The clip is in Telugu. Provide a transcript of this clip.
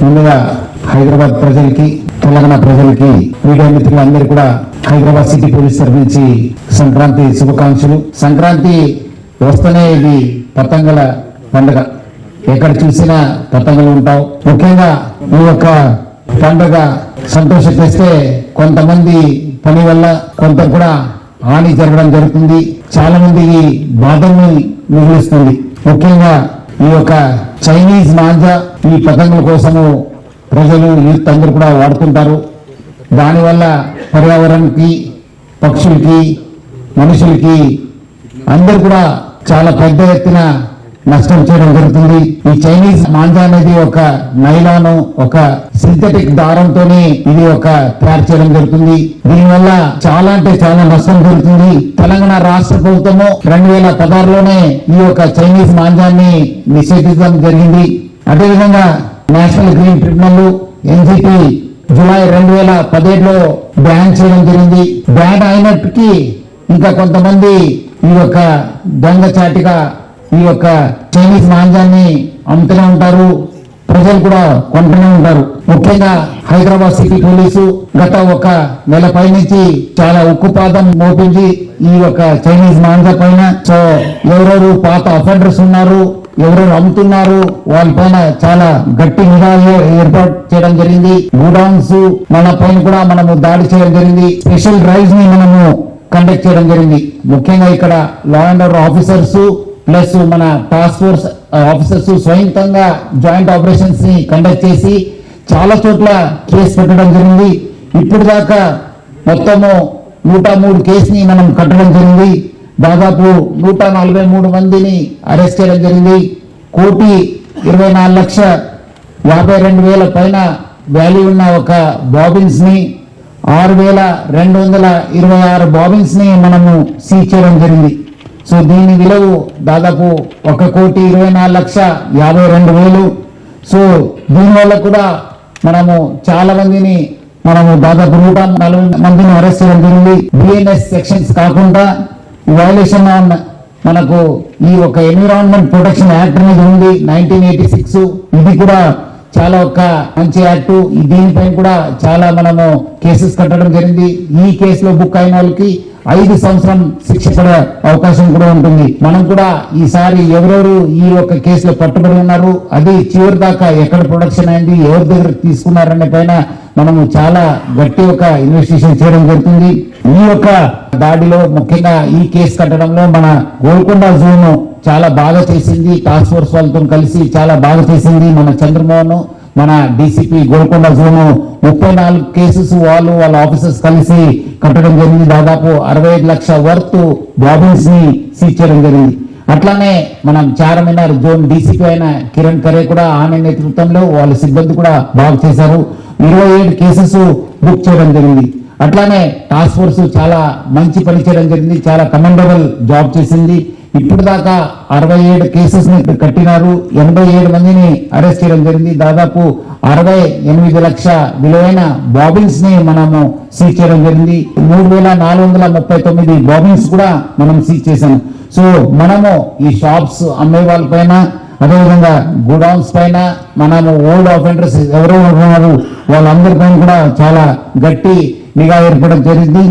ముందుగా హైదరాబాద్ ప్రజలకి, తెలంగాణ ప్రజలకి, మీడియా మిత్రులందరూ కూడా హైదరాబాద్ సిటీ పోలీస్ తరఫు నుంచి సంక్రాంతి శుభాకాంక్షలు. సంక్రాంతి వస్తేనే ఇది పతంగుల పండుగ. ఎక్కడ చూసినా పతంగులు ఉంటావు. ముఖ్యంగా ఈ యొక్క పండుగ సంతోషం తెస్తే కొంతమంది పని వల్ల కొంత కూడా హాని జరగడం జరుగుతుంది. చాలా మందికి బాధల్ని మిగులుస్తుంది. ముఖ్యంగా ఈ యొక్క చైనీస్ మాంజా ఈ పతంగుల కోసము ప్రజలు యూత్ అందరూ కూడా వాడుతుంటారు. దానివల్ల పర్యావరణానికి, పక్షులకి, మనుషులకి అందరు కూడా చాలా పెద్ద ఎత్తున నష్టం చేయడం జరుగుతుంది. ఈ చైనీస్ మాంజా అనేది ఒక నైలాను, ఒక సింథటిక్ దారంతోనే ఇది ఒక తయారు చేయడం జరుగుతుంది. దీనివల్ల చాలా అంటే చాలా నష్టం జరుగుతుంది. తెలంగాణ రాష్ట్ర ప్రభుత్వము 2016లోనే ఈ యొక్క చైనీస్ మాంజాన్ని నిషేధించడం జరిగింది. అదేవిధంగా national green tribunal NGT July 2017లో బ్యాన్ చేయడం జరిగింది. బ్యాన్ అయినప్పటికీ ఇంకా కొంతమంది ఈ యొక్క దొంగచాటిగా ఈ యొక్క చైనీస్ మాంజాన్ని అమ్ముతూనే ఉంటారు. ప్రజలు కూడా కొంటూనే ఉంటారు. ముఖ్యంగా హైదరాబాద్ సిటీ పోలీసు గత ఒక నెల పై నుంచి చాలా ఉక్కుపాదం మోపించి ఈ యొక్క చైనీస్ మాంజా పైన. సో ఎవరెవరు పాత అఫెండర్స్ ఉన్నారు, ఎవరెవరు అమ్ముతున్నారు, వాళ్ళ పైన చాలా గట్టి నిఘా ఏర్పాటు చేయడం జరిగింది. గోడౌన్స్ మన పైన కూడా మనము దాడి చేయడం జరిగింది. స్పెషల్ డ్రైవ్స్ ని మనము కండక్ట్ చేయడం జరిగింది. ముఖ్యంగా ఇక్కడ law and order officers plus మన టాస్క్ ఫోర్స్ ఆఫీసర్స్ స్వయంతంగా జాయింట్ ఆపరేషన్స్ ని కండక్ట్ చేసి చాలా చోట్ల కేసు పెట్టడం జరిగింది. ఇప్పుడు దాకా మొత్తము 103 కేసుని మనం కట్టడం జరిగింది. దాదాపు 143 మందిని అరెస్ట్ చేయడం జరిగింది. 1,24,52,000 పైన వాల్యూ ఉన్న ఒక బాబిన్స్ ని 6,226 బాబిన్స్ ని మనము సీజ్ చేయడం జరిగింది. సో దీని విలువ దాదాపు 1,24,52,000. సో దీనివల్ల కూడా మనము చాలా మందిని దాదాపు 140 మందిని అరెస్ట్ చేయడం జరిగింది. బిఎన్ఎస్ సెక్షన్స్ కాకుండా వైలేషన్ ఆన్ మనకు ఈ ఒక ఎన్విరాన్మెంట్ ప్రొటెక్షన్ యాక్ట్ అనేది ఉంది 1986. ఇది కూడా చాలా ఒక మంచి యాక్ట్. దీనిపైన కూడా చాలా మనము కేసెస్ కట్టడం జరిగింది. ఈ కేసులో బుక్ అయిన వాళ్ళకి 5 సంవత్సరం శిక్ష పడే అవకాశం కూడా ఉంటుంది. మనం కూడా ఈసారి ఎవరెవరు ఈ యొక్క కేసులో పట్టుబడి ఉన్నారు, అది చివరి దాకా ఎక్కడ ప్రొడక్షన్ అయింది, ఎవరి దగ్గర తీసుకున్నారనే పైన మనము చాలా గట్టి ఒక ఇన్వెస్టిగేషన్ చేయడం జరుగుతుంది. ఈ యొక్క దాడిలో ముఖ్యంగా ఈ కేసు కట్టడంలో మన గోల్కొండ జోన్ చాలా బాగా చేసింది. టాస్క్ ఫోర్స్ వాళ్ళతో కలిసి చాలా బాగా చేసింది. మన చంద్రమోహన్, మన డీసీపీ గోల్కొండ జోన్ 34 కేసెస్ వాళ్ళ ఆఫీసర్స్ కలిసి కట్టడం జరిగింది. దాదాపు 65 లక్షల వర్త్ బాబిన్స్ ని సీజ్ చేయడం జరిగింది. అట్లానే మనం చార్మినార్ జోన్ డీసీపీ అయిన కిరణ్ ఖరే కూడా ఆమె నేతృత్వంలో వాళ్ళ సిబ్బంది కూడా బాగా చేశారు. 27 కేసెస్ బుక్ చేయడం జరిగింది. అట్లానే టాస్క్ ఫోర్స్ చాలా మంచి పని చేయడం జరిగింది. చాలా కమెండబుల్ జాబ్ చేసింది. ఇప్పుడు దాకా 67 కేసెస్ ని కట్టినారు. 87 మందిని అరెస్ట్ చేయడం జరిగింది. దాదాపు 68 లక్షల విలువైన బాబిన్స్ ని మనము సీజ్ చేయడం జరిగింది. 3,439 బాబిన్స్ కూడా మనం సీజ్ చేశాము. సో మనము ఈ షాప్స్ అమ్మే వాళ్ళ పైన, అదేవిధంగా గోడౌన్స్ పైన, మనము ఓల్డ్ అఫెండర్స్ ఎవరెవరు ఉన్నారు వాళ్ళందరి పైన కూడా చాలా గట్టి నిఘా ఏర్పడడం జరిగింది.